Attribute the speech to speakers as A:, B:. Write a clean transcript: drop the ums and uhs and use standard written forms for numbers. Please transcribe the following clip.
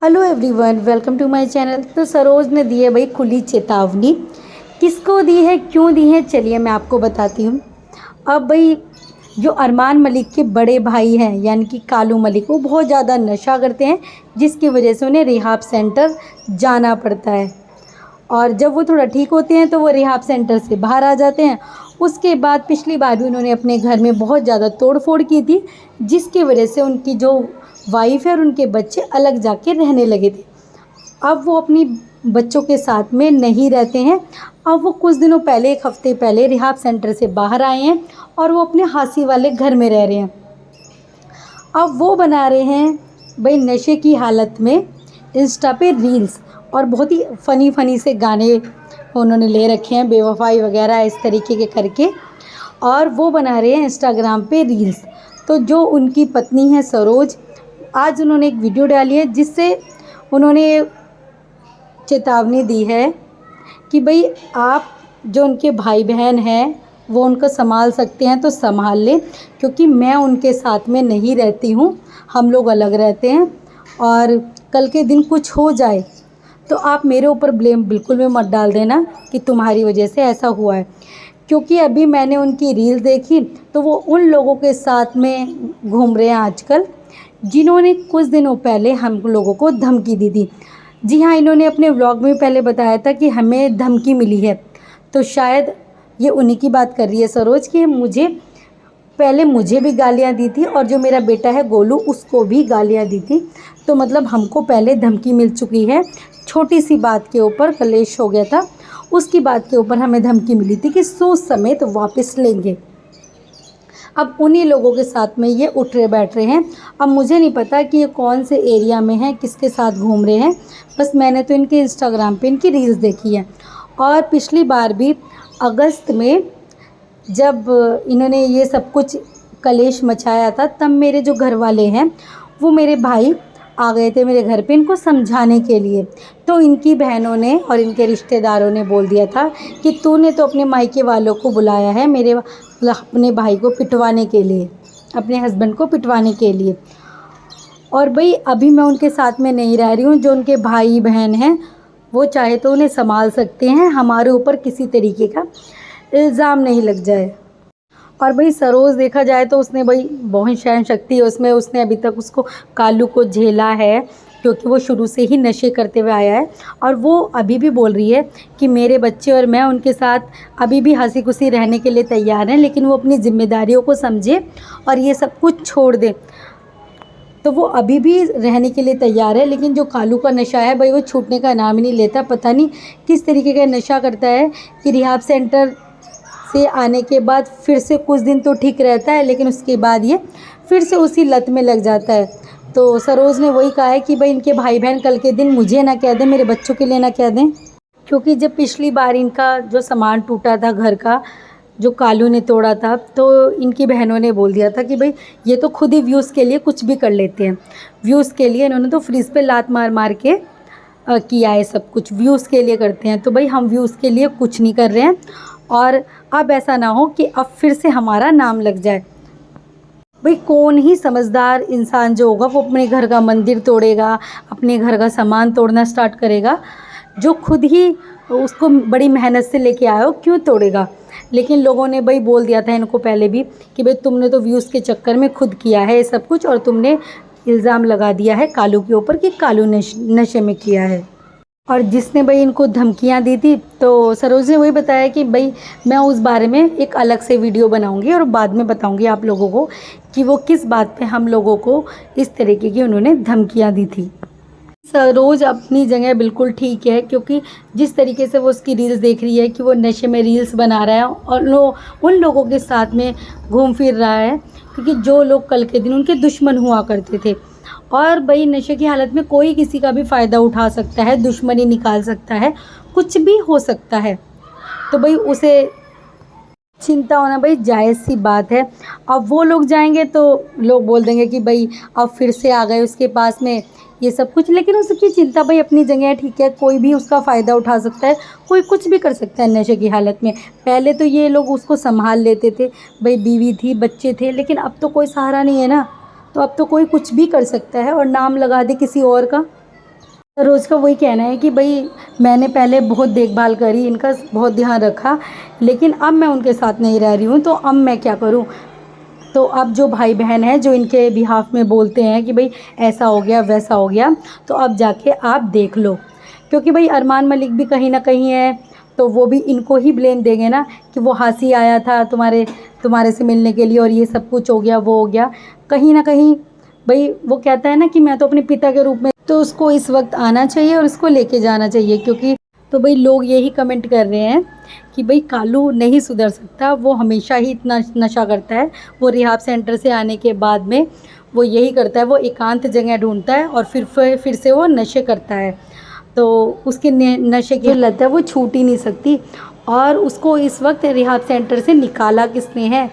A: Hello everyone, welcome to my channel. तो सरोज ने दी है भाई खुली चेतावनी। किसको दी है, क्यों दी है, चलिए मैं आपको बताती हूँ। अब भाई जो अरमान मलिक के बड़े भाई हैं यानी कि कालू मलिक, वो बहुत ज़्यादा नशा करते हैं, जिसकी वजह से उन्हें रिहाब सेंटर जाना पड़ता है। और जब वो थोड़ा ठीक होते हैं तो वो रिहाब सेंटर से बाहर आ जाते हैं। उसके बाद पिछली बार भी उन्होंने अपने घर में बहुत ज़्यादा तोड़ फोड़ की थी, जिसकी वजह से उनकी जो वाइफ है और उनके बच्चे अलग जाके रहने लगे थे। अब वो अपनी बच्चों के साथ में नहीं रहते हैं। अब वो कुछ दिनों पहले, एक हफ्ते पहले रिहाब सेंटर से बाहर आए हैं और वो अपने हांसी वाले घर में रह रहे हैं। अब वो बना रहे हैं भाई नशे की हालत में इंस्टा पे रील्स, और बहुत ही फ़नी से गाने उन्होंने ले रखे हैं, बेवफाई वगैरह इस तरीके के करके, और वो बना रहे हैं इंस्टाग्राम पे रील्स। तो जो उनकी पत्नी है सरोज, आज उन्होंने एक वीडियो डाली है जिससे उन्होंने चेतावनी दी है कि भाई आप जो उनके भाई बहन हैं वो उनको संभाल सकते हैं तो संभाल लें, क्योंकि मैं उनके साथ में नहीं रहती हूँ, हम लोग अलग रहते हैं। और कल के दिन कुछ हो जाए तो आप मेरे ऊपर ब्लेम बिल्कुल भी मत डाल देना कि तुम्हारी वजह से ऐसा हुआ है। क्योंकि अभी मैंने उनकी रील देखी तो वो उन लोगों के साथ में घूम रहे हैं आजकल, जिन्होंने कुछ दिनों पहले हम लोगों को धमकी दी थी। जी हाँ, इन्होंने अपने व्लॉग में पहले बताया था कि हमें धमकी मिली है, तो शायद ये उन्हीं की बात कर रही है सरोज, कि मुझे भी गालियाँ दी थी और जो मेरा बेटा है गोलू उसको भी गालियाँ दी थी। तो मतलब हमको पहले धमकी मिल चुकी है, छोटी सी बात के ऊपर कलेश हो गया था, उसकी बात के ऊपर हमें धमकी मिली थी कि सूद समेत वापस लेंगे। अब उन्हीं लोगों के साथ में ये उठ रहे बैठ रहे हैं। अब मुझे नहीं पता कि ये कौन से एरिया में हैं, किसके साथ घूम रहे हैं, बस मैंने तो इनके इंस्टाग्राम पे इनकी रील्स देखी है। और पिछली बार भी अगस्त में जब इन्होंने ये सब कुछ कलेश मचाया था, तब मेरे जो घर वाले हैं वो मेरे भाई आ गए थे मेरे घर पे इनको समझाने के लिए। तो इनकी बहनों ने और इनके रिश्तेदारों ने बोल दिया था कि तूने तो अपने मायके वालों को बुलाया है अपने भाई को पिटवाने के लिए, अपने हस्बैंड को पिटवाने के लिए। और भाई अभी मैं उनके साथ में नहीं रह रही हूँ। जो उनके भाई बहन हैं वो चाहे तो उन्हें संभाल सकते हैं, हमारे ऊपर किसी तरीके का इल्ज़ाम नहीं लग जाए। और भाई सरोज देखा जाए तो उसने भाई बहुत सहन शक्ति है उसमें, उसने अभी तक उसको कालू को झेला है, क्योंकि वो शुरू से ही नशे करते हुए आया है। और वो अभी भी बोल रही है कि मेरे बच्चे और मैं उनके साथ अभी भी हंसी खुशी रहने के लिए तैयार हैं, लेकिन वो अपनी जिम्मेदारियों को समझे और ये सब कुछ छोड़ दे। तो वो अभी भी रहने के लिए तैयार है, लेकिन जो कालू का नशा है भाई वो छूटने का नाम ही नहीं लेता। पता नहीं किस तरीके का नशा करता है कि रिहाब सेंटर से आने के बाद फिर से कुछ दिन तो ठीक रहता है, लेकिन उसके बाद ये फिर से उसी लत में लग जाता है। तो सरोज ने वही कहा है कि भाई इनके भाई बहन कल के दिन मुझे ना कह दें, मेरे बच्चों के लिए ना कह दें। क्योंकि जब पिछली बार इनका जो सामान टूटा था घर का, जो कालू ने तोड़ा था, तो इनकी बहनों ने बोल दिया था कि भाई ये तो खुद ही व्यूज़ के लिए कुछ भी कर लेते हैं। व्यूज़ के लिए इन्होंने तो फ्रिज पे लात मार मार के किया है, सब कुछ व्यूज़ के लिए करते हैं। तो भाई हम व्यूज़ के लिए कुछ नहीं कर रहे हैं, और अब ऐसा ना हो कि अब फिर से हमारा नाम लग जाए। भाई कौन ही समझदार इंसान जो होगा वो अपने घर का मंदिर तोड़ेगा, अपने घर का सामान तोड़ना स्टार्ट करेगा, जो खुद ही उसको बड़ी मेहनत से लेके आया हो, क्यों तोड़ेगा। लेकिन लोगों ने भाई बोल दिया था इनको पहले भी कि भाई तुमने तो व्यूज़ के चक्कर में खुद किया है ये सब कुछ, और तुमने इल्ज़ाम लगा दिया है कालू के ऊपर कि कालू नशे में किया है। और जिसने भाई इनको धमकियां दी थी, तो सरोज ने वही बताया कि भाई मैं उस बारे में एक अलग से वीडियो बनाऊंगी और बाद में बताऊंगी आप लोगों को कि वो किस बात पे हम लोगों को इस तरीके की उन्होंने धमकियां दी थी। सरोज अपनी जगह बिल्कुल ठीक है, क्योंकि जिस तरीके से वो उसकी रील्स देख रही है कि वो नशे में रील्स बना रहा है और उन लोगों के साथ में घूम फिर रहा है, क्योंकि जो लोग कल के दिन उनके दुश्मन हुआ करते थे। और भाई नशे की हालत में कोई किसी का भी फ़ायदा उठा सकता है, दुश्मनी निकाल सकता है, कुछ भी हो सकता है। तो भाई उसे चिंता होना भाई जायज़ सी बात है। अब वो लोग जाएंगे तो लोग बोल देंगे कि भाई अब फिर से आ गए उसके पास में ये सब कुछ, लेकिन उसकी चिंता भाई अपनी जगह है, ठीक है, कोई भी उसका फ़ायदा उठा सकता है, कोई कुछ भी कर सकता है नशे की हालत में। पहले तो ये लोग उसको संभाल लेते थे, भाई बीवी थी, बच्चे थे, लेकिन अब तो कोई सहारा नहीं है ना, तो अब तो कोई कुछ भी कर सकता है और नाम लगा दे किसी और का। रोज़ का वही कहना है कि भाई मैंने पहले बहुत देखभाल करी, इनका बहुत ध्यान रखा, लेकिन अब मैं उनके साथ नहीं रह रही हूँ, तो अब मैं क्या करूँ। तो अब जो भाई बहन हैं जो इनके बिहाफ़ में बोलते हैं कि भाई ऐसा हो गया वैसा हो गया, तो अब जाके आप देख लो, क्योंकि भाई अरमान मलिक भी कहीं ना कहीं है, तो वो भी इनको ही ब्लेम देंगे ना कि वो हासी आया था तुम्हारे से मिलने के लिए और ये सब कुछ हो गया वो हो गया। कहीं ना कहीं भाई वो कहता है ना कि मैं तो अपने पिता के रूप में, तो उसको इस वक्त आना चाहिए और उसको लेके जाना चाहिए, क्योंकि तो भाई लोग यही कमेंट कर रहे हैं कि भाई कालू नहीं सुधर सकता, वो हमेशा ही इतना नशा करता है। वो रिहाब सेंटर से आने के बाद में वो यही करता है, वो एकांत जगह ढूंढता है और फिर से वो नशे करता है। तो उसके नशे की लत है वो छूट ही नहीं सकती, और उसको इस वक्त रिहाब सेंटर से निकाला किसने है,